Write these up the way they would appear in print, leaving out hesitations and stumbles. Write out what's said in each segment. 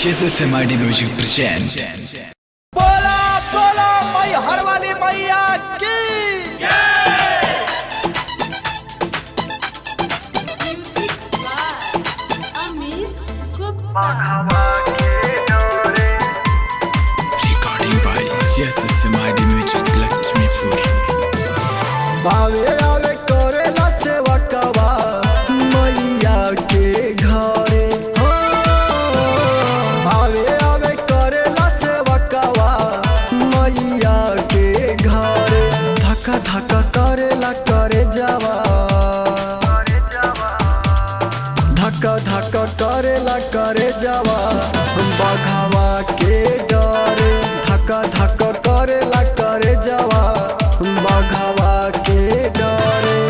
SMID Music present। बोला बोला मई हर वाली मैया की music by Amit Gupta. Recording by SMID Music Laxmipur. भावे आवे करेला सेवा कवा मैया के घरे। भावे आवे करेला सेवा कवा मैया के घरे। धक्का धक्का करेला करे जावा, धक्का धक्का करेला करे जावा बघावा के डरे। धक्का धक्का करेला करे जावा बघावा के डरे।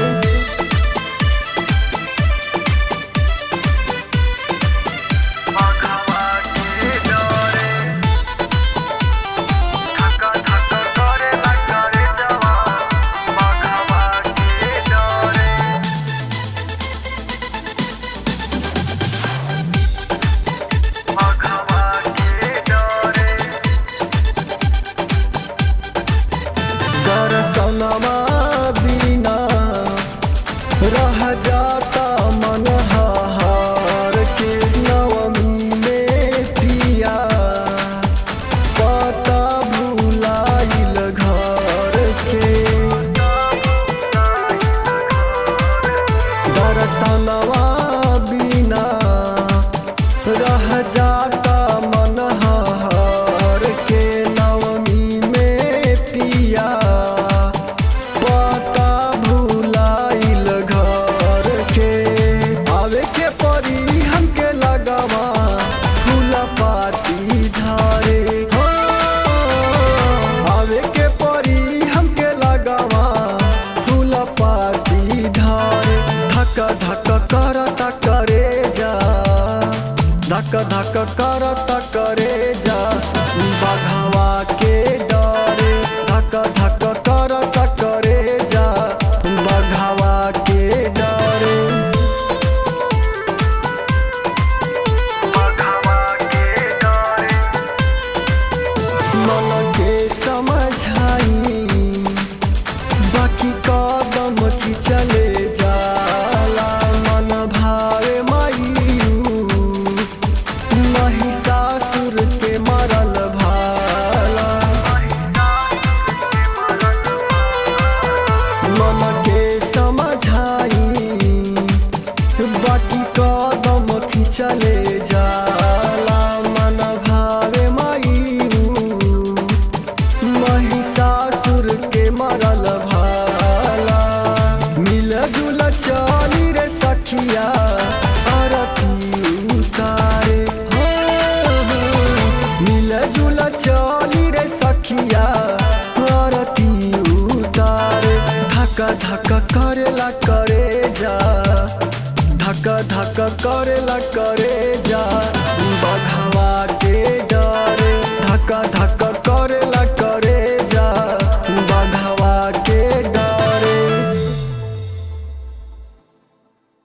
दर्शनमा बिना रह जाता मन हार के। नवमी में पिया पता भुलाइल घर के। दर्शनवा बिना रह जाता मन हार के। नवमी में पिया पता भुलाइल घर के। आवे के परी हमके लगावा फूल पाती धारे। आवे के परी हमके लगावा फूल पाती धारे। धक्का धक्का करता करे जा, धक्का धक्का करता करे जा बघावा के डरे। धक्का धक्का करता करे जा बघावा के डरे। मन के समझाई बाकी कदम की चले जाला। मन भावे मायू नहीं सासुर के मरल भाला। मन के समझाई बाकी कदम की चले जाला। मन भावे मायू महिषासुर के मरल भाला। मिल जुल चली रे सखिया आरती उतारे। मिल जुल चली रे सखिया आरती उतारे। धक्का धक्का करेला करे जा, धक्का धक्का करेला करे जा